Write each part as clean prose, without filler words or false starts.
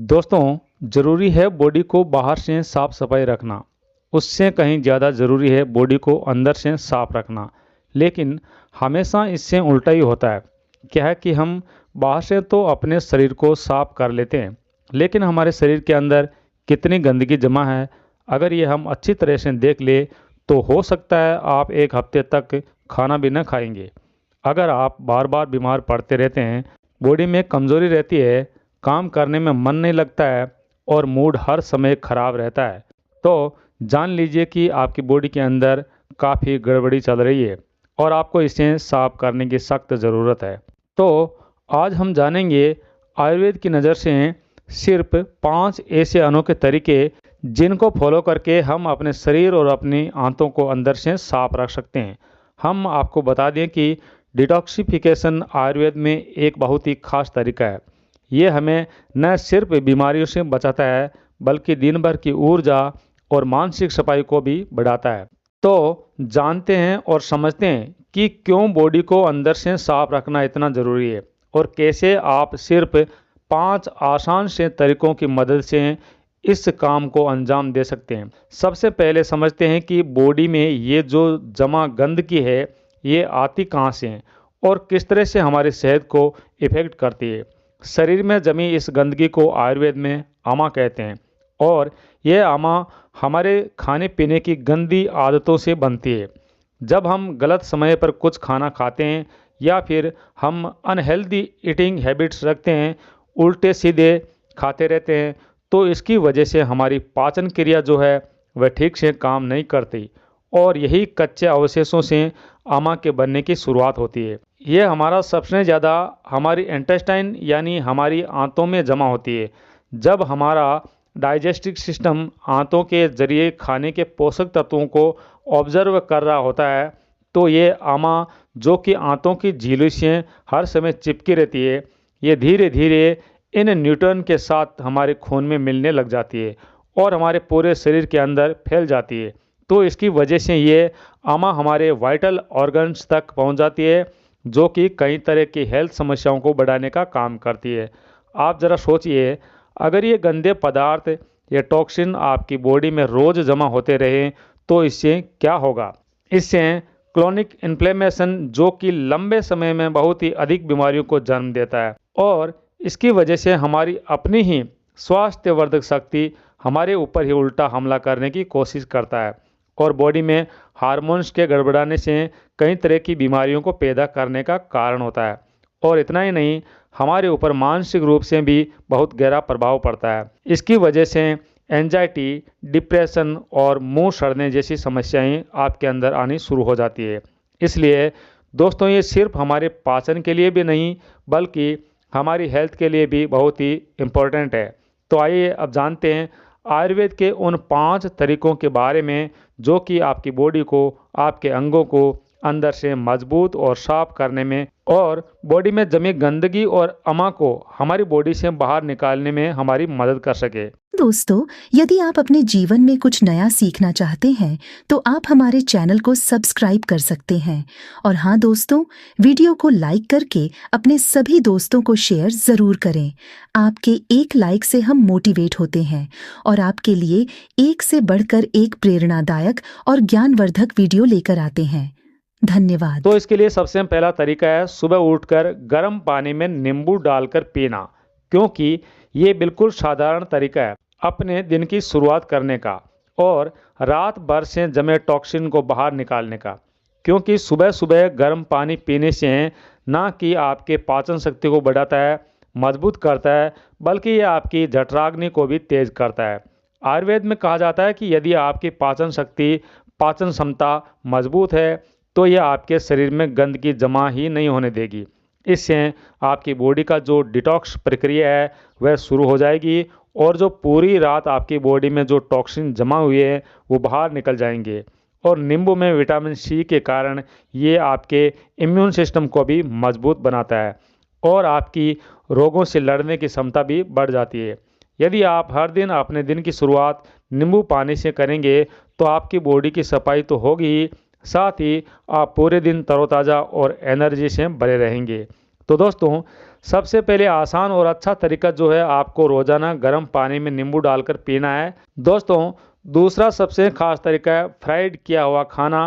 दोस्तों, ज़रूरी है बॉडी को बाहर से साफ सफाई रखना। उससे कहीं ज़्यादा ज़रूरी है बॉडी को अंदर से साफ रखना। लेकिन हमेशा इससे उल्टा ही होता है। क्या है कि हम बाहर से तो अपने शरीर को साफ कर लेते हैं, लेकिन हमारे शरीर के अंदर कितनी गंदगी जमा है, अगर ये हम अच्छी तरह से देख ले तो हो सकता है आप एक हफ्ते तक खाना भी न खाएंगे। अगर आप बार बार बीमार पड़ते रहते हैं, बॉडी में कमज़ोरी रहती है, काम करने में मन नहीं लगता है और मूड हर समय खराब रहता है, तो जान लीजिए कि आपकी बॉडी के अंदर काफ़ी गड़बड़ी चल रही है और आपको इसे साफ करने की सख्त ज़रूरत है। तो आज हम जानेंगे आयुर्वेद की नज़र से सिर्फ 5 ऐसे अनोखे तरीके जिनको फॉलो करके हम अपने शरीर और अपनी आंतों को अंदर से साफ रख सकते हैं। हम आपको बता दें कि डिटॉक्सिफिकेशन आयुर्वेद में एक बहुत ही खास तरीका है। ये हमें न सिर्फ बीमारियों से बचाता है, बल्कि दिन भर की ऊर्जा और मानसिक सफाई को भी बढ़ाता है। तो जानते हैं और समझते हैं कि क्यों बॉडी को अंदर से साफ रखना इतना ज़रूरी है और कैसे आप सिर्फ 5 आसान से तरीकों की मदद से इस काम को अंजाम दे सकते हैं। सबसे पहले समझते हैं कि बॉडी में ये जो जमा गंदगी है, ये आती कहाँ से है और किस तरह से हमारी सेहत को इफ़ेक्ट करती है। शरीर में जमी इस गंदगी को आयुर्वेद में आमा कहते हैं और यह आमा हमारे खाने पीने की गंदी आदतों से बनती है। जब हम गलत समय पर कुछ खाना खाते हैं या फिर हम अनहेल्दी ईटिंग हैबिट्स रखते हैं, उल्टे सीधे खाते रहते हैं, तो इसकी वजह से हमारी पाचन क्रिया जो है वह ठीक से काम नहीं करती और यही कच्चे अवशेषों से आमा के बनने की शुरुआत होती है। ये हमारा सबसे ज़्यादा हमारी इंटेस्टाइन यानी हमारी आंतों में जमा होती है। जब हमारा डाइजेस्टिव सिस्टम आंतों के जरिए खाने के पोषक तत्वों को ऑब्जर्व कर रहा होता है, तो ये आमा जो कि आंतों की झिल्ली से हर समय चिपकी रहती है, ये धीरे धीरे इन न्यूट्रॉन के साथ हमारे खून में मिलने लग जाती है और हमारे पूरे शरीर के अंदर फैल जाती है। तो इसकी वजह से ये आमा हमारे वाइटल ऑर्गन्स तक पहुंच जाती है, जो कि कई तरह की हेल्थ समस्याओं को बढ़ाने का काम करती है। आप ज़रा सोचिए, अगर ये गंदे पदार्थ या टॉक्सिन आपकी बॉडी में रोज़ जमा होते रहे तो इससे क्या होगा। इससे क्रोनिक इन्फ्लेमेशन, जो कि लंबे समय में बहुत ही अधिक बीमारियों को जन्म देता है और इसकी वजह से हमारी अपनी ही स्वास्थ्यवर्धक शक्ति हमारे ऊपर ही उल्टा हमला करने की कोशिश करता है और बॉडी में हार्मोन्स के गड़बड़ाने से कई तरह की बीमारियों को पैदा करने का कारण होता है। और इतना ही नहीं, हमारे ऊपर मानसिक रूप से भी बहुत गहरा प्रभाव पड़ता है। इसकी वजह से एंजाइटी, डिप्रेशन और मुंह सड़ने जैसी समस्याएं आपके अंदर आनी शुरू हो जाती है। इसलिए दोस्तों, ये सिर्फ हमारे पाचन के लिए भी नहीं, बल्कि हमारी हेल्थ के लिए भी बहुत ही इम्पोर्टेंट है। तो आइए अब जानते हैं आयुर्वेद के उन 5 तरीकों के बारे में, जो कि आपकी बॉडी को, आपके अंगों को अंदर से मजबूत और साफ करने में और बॉडी में जमी गंदगी और अमा को हमारी बॉडी से बाहर निकालने में हमारी मदद कर सके। दोस्तों, यदि आप अपने जीवन में कुछ नया सीखना चाहते हैं तो आप हमारे चैनल को सब्सक्राइब कर सकते हैं। और हाँ दोस्तों, वीडियो को लाइक करके अपने सभी दोस्तों को शेयर जरूर करें। आपके एक लाइक से हम मोटिवेट होते हैं और आपके लिए एक से बढ़कर एक प्रेरणादायक और ज्ञानवर्धक वीडियो लेकर आते हैं। धन्यवाद। तो इसके लिए सबसे पहला तरीका है सुबह उठकर गर्म पानी में नींबू डालकर पीना, क्योंकि ये बिल्कुल साधारण तरीका है अपने दिन की शुरुआत करने का और रात भर से जमे टॉक्सिन को बाहर निकालने का। क्योंकि सुबह सुबह गर्म पानी पीने से ना कि आपके पाचन शक्ति को बढ़ाता है, मजबूत करता है, बल्कि ये आपकी जठराग्नि को भी तेज करता है। आयुर्वेद में कहा जाता है कि यदि आपकी पाचन शक्ति, पाचन क्षमता मजबूत है, तो यह आपके शरीर में गंदगी जमा ही नहीं होने देगी। इससे आपकी बॉडी का जो डिटॉक्स प्रक्रिया है वह शुरू हो जाएगी और जो पूरी रात आपकी बॉडी में जो टॉक्सिन जमा हुए हैं वो बाहर निकल जाएंगे। और नींबू में विटामिन सी के कारण ये आपके इम्यून सिस्टम को भी मजबूत बनाता है और आपकी रोगों से लड़ने की क्षमता भी बढ़ जाती है। यदि आप हर दिन अपने दिन की शुरुआत नींबू पानी से करेंगे तो आपकी बॉडी की सफाई तो होगी ही, साथ ही आप पूरे दिन तरोताज़ा और एनर्जी से भरे रहेंगे। तो दोस्तों, सबसे पहले आसान और अच्छा तरीका जो है आपको रोज़ाना गर्म पानी में नींबू डालकर पीना है। दोस्तों, दूसरा सबसे खास तरीका है फ्राइड किया हुआ खाना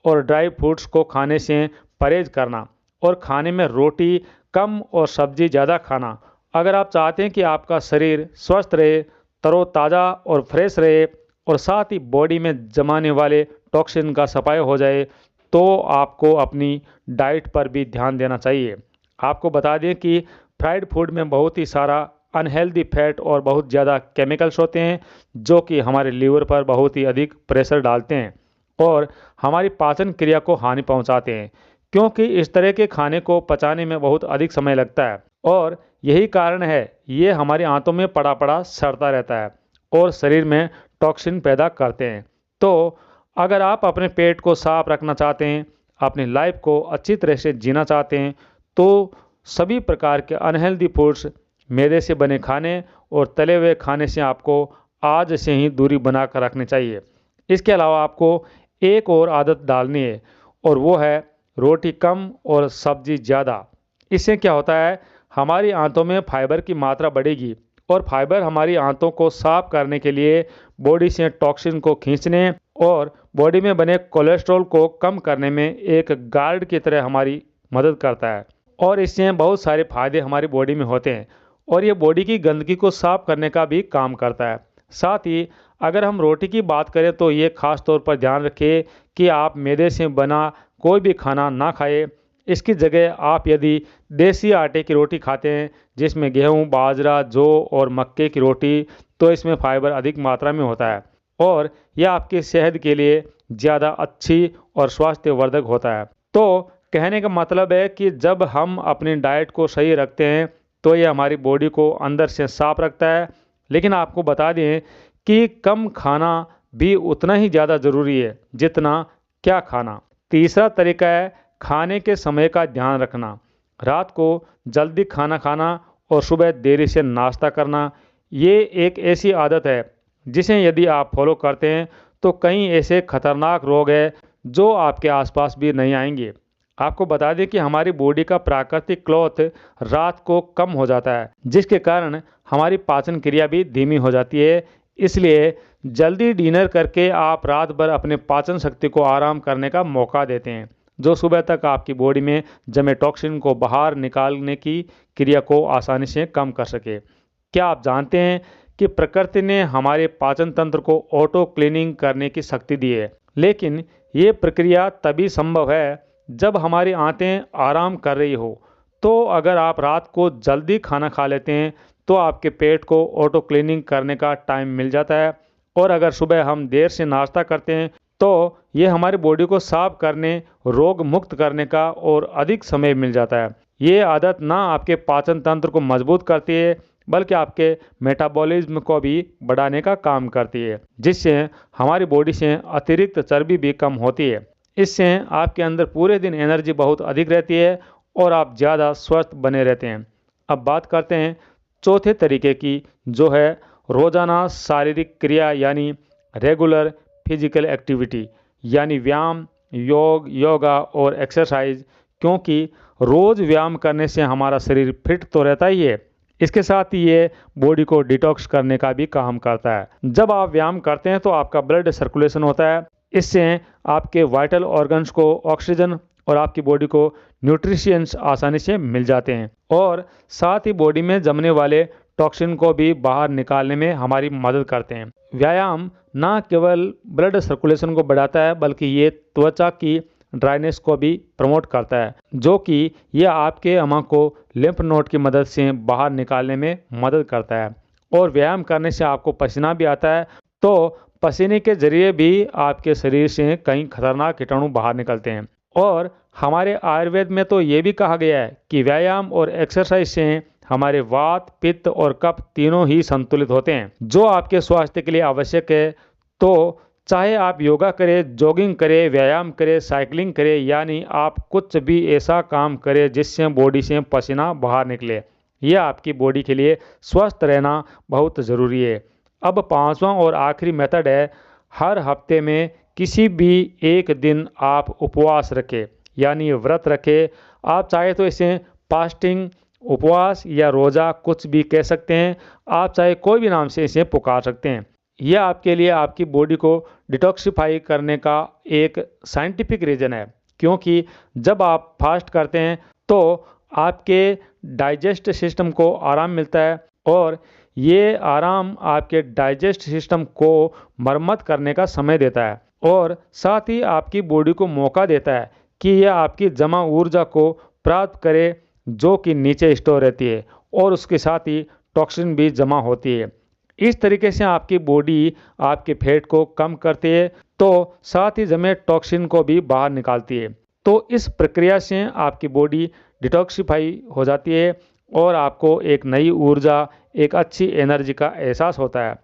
और ड्राई फ्रूट्स को खाने से परहेज करना और खाने में रोटी कम और सब्जी ज़्यादा खाना। अगर आप चाहते हैं कि आपका शरीर स्वस्थ रहे, तरोताज़ा और फ्रेश रहे और साथ ही बॉडी में जमाने वाले टॉक्सिन का सफाई हो जाए, तो आपको अपनी डाइट पर भी ध्यान देना चाहिए। आपको बता दें कि फ्राइड फूड में बहुत ही सारा अनहेल्दी फैट और बहुत ज़्यादा केमिकल्स होते हैं जो कि हमारे लीवर पर बहुत ही अधिक प्रेशर डालते हैं और हमारी पाचन क्रिया को हानि पहुंचाते हैं, क्योंकि इस तरह के खाने को पचाने में बहुत अधिक समय लगता है और यही कारण है ये हमारी आंतों में पड़ा पड़ा सड़ता रहता है और शरीर में टॉक्सिन पैदा करते हैं। तो अगर आप अपने पेट को साफ रखना चाहते हैं, अपनी लाइफ को अच्छी तरह से जीना चाहते हैं, तो सभी प्रकार के अनहेल्दी फूड्स, मैदे से बने खाने और तले हुए खाने से आपको आज से ही दूरी बनाकर रखनी चाहिए। इसके अलावा आपको एक और आदत डालनी है और वो है रोटी कम और सब्जी ज़्यादा। इससे क्या होता है, हमारी आंतों में फाइबर की मात्रा बढ़ेगी और फाइबर हमारी आंतों को साफ करने के लिए, बॉडी से टॉक्सिन को खींचने और बॉडी में बने कोलेस्ट्रॉल को कम करने में एक गार्ड की तरह हमारी मदद करता है और इससे बहुत सारे फायदे हमारी बॉडी में होते हैं और ये बॉडी की गंदगी को साफ करने का भी काम करता है। साथ ही अगर हम रोटी की बात करें तो ये खास तौर पर ध्यान रखें कि आप मैदे से बना कोई भी खाना ना खाएं। इसकी जगह आप यदि देसी आटे की रोटी खाते हैं जिसमें गेहूं, बाजरा, जौ और मक्के की रोटी, तो इसमें फाइबर अधिक मात्रा में होता है और यह आपकी सेहत के लिए ज़्यादा अच्छी और स्वास्थ्यवर्धक होता है। तो कहने का मतलब है कि जब हम अपनी डाइट को सही रखते हैं तो ये हमारी बॉडी को अंदर से साफ रखता है। लेकिन आपको बता दें कि कम खाना भी उतना ही ज़्यादा ज़रूरी है जितना क्या खाना। तीसरा तरीका है खाने के समय का ध्यान रखना। रात को जल्दी खाना खाना और सुबह देरी से नाश्ता करना, ये एक ऐसी आदत है जिसे यदि आप फॉलो करते हैं तो कई ऐसे खतरनाक रोग हैं जो आपके आसपास भी नहीं आएंगे। आपको बता दें कि हमारी बॉडी का प्राकृतिक क्लॉथ रात को कम हो जाता है, जिसके कारण हमारी पाचन क्रिया भी धीमी हो जाती है। इसलिए जल्दी डिनर करके आप रात भर अपने पाचन शक्ति को आराम करने का मौका देते हैं, जो सुबह तक आपकी बॉडी में जमे टॉक्सिन को बाहर निकालने की क्रिया को आसानी से कम कर सके। क्या आप जानते हैं कि प्रकृति ने हमारे पाचन तंत्र को ऑटो क्लीनिंग करने की शक्ति दी है, लेकिन ये प्रक्रिया तभी संभव है जब हमारी आंतें आराम कर रही हो। तो अगर आप रात को जल्दी खाना खा लेते हैं तो आपके पेट को ऑटो क्लीनिंग करने का टाइम मिल जाता है और अगर सुबह हम देर से नाश्ता करते हैं तो ये हमारी बॉडी को साफ करने, रोग मुक्त करने का और अधिक समय मिल जाता है। ये आदत ना आपके पाचन तंत्र को मजबूत करती है बल्कि आपके मेटाबॉलिज्म को भी बढ़ाने का काम करती है, जिससे हमारी बॉडी से अतिरिक्त चर्बी भी कम होती है। इससे आपके अंदर पूरे दिन एनर्जी बहुत अधिक रहती है और आप ज़्यादा स्वस्थ बने रहते हैं। अब बात करते हैं चौथे तरीके की, जो है रोज़ाना शारीरिक क्रिया यानी रेगुलर फिजिकल एक्टिविटी, यानी व्यायाम, योगा और एक्सरसाइज। क्योंकि रोज़ व्यायाम करने से हमारा शरीर फिट तो रहता ही है, इसके साथ ही ये बॉडी को डिटॉक्स करने का भी काम करता है। जब आप व्यायाम करते हैं तो आपका ब्लड सर्कुलेशन होता है, इससे आपके वाइटल ऑर्गन्स को ऑक्सीजन और आपकी बॉडी को न्यूट्रिशंस आसानी से मिल जाते हैं और साथ ही बॉडी में जमने वाले टॉक्सिन को भी बाहर निकालने में हमारी मदद करते हैं। व्यायाम ना केवल ब्लड सर्कुलेशन को बढ़ाता है बल्कि ये त्वचा की ड्राइनेस को भी प्रमोट करता है, जो कि यह आपके अमा को लिम्फ नोड की मदद से बाहर निकालने में मदद करता है। और व्यायाम करने से आपको पसीना भी आता है, तो पसीने के जरिए भी आपके शरीर से कई खतरनाक कीटाणु बाहर निकलते हैं। और हमारे आयुर्वेद में तो ये भी कहा गया है कि व्यायाम और एक्सरसाइज से हमारे वात, पित्त और कफ तीनों ही संतुलित होते हैं, जो आपके स्वास्थ्य के लिए आवश्यक है। तो चाहे आप योगा करें, जॉगिंग करें, व्यायाम करें, साइकिलिंग करें, यानी आप कुछ भी ऐसा काम करें जिससे बॉडी से पसीना बाहर निकले, यह आपकी बॉडी के लिए स्वस्थ रहना बहुत ज़रूरी है। अब पांचवा और आखिरी मेथड है, हर हफ्ते में किसी भी एक दिन आप उपवास रखें, यानी व्रत रखें। आप चाहे तो इसे फास्टिंग, उपवास या रोज़ा कुछ भी कह सकते हैं। आप चाहे कोई भी नाम से इसे पुकार सकते हैं। यह आपके लिए आपकी बॉडी को डिटॉक्सिफाई करने का एक साइंटिफिक रीज़न है, क्योंकि जब आप फास्ट करते हैं तो आपके डाइजेस्ट सिस्टम को आराम मिलता है और ये आराम आपके डाइजेस्ट सिस्टम को मरम्मत करने का समय देता है और साथ ही आपकी बॉडी को मौका देता है कि यह आपकी जमा ऊर्जा को प्राप्त करे जो कि नीचे स्टोर रहती है और उसके साथ ही टॉक्सिन भी जमा होती है। इस तरीके से आपकी बॉडी आपके फैट को कम करती है तो साथ ही जमे टॉक्सिन को भी बाहर निकालती है। तो इस प्रक्रिया से आपकी बॉडी डिटॉक्सिफाई हो जाती है और आपको एक नई ऊर्जा, एक अच्छी एनर्जी का एहसास होता है।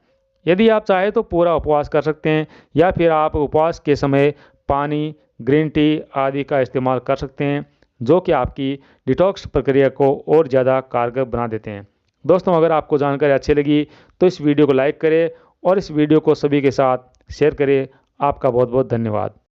यदि आप चाहें तो पूरा उपवास कर सकते हैं या फिर आप उपवास के समय पानी, ग्रीन टी आदि का इस्तेमाल कर सकते हैं, जो कि आपकी डिटॉक्स प्रक्रिया को और ज़्यादा कारगर बना देते हैं। दोस्तों, अगर आपको जानकारी अच्छी लगी तो इस वीडियो को लाइक करें और इस वीडियो को सभी के साथ शेयर करें। आपका बहुत बहुत धन्यवाद।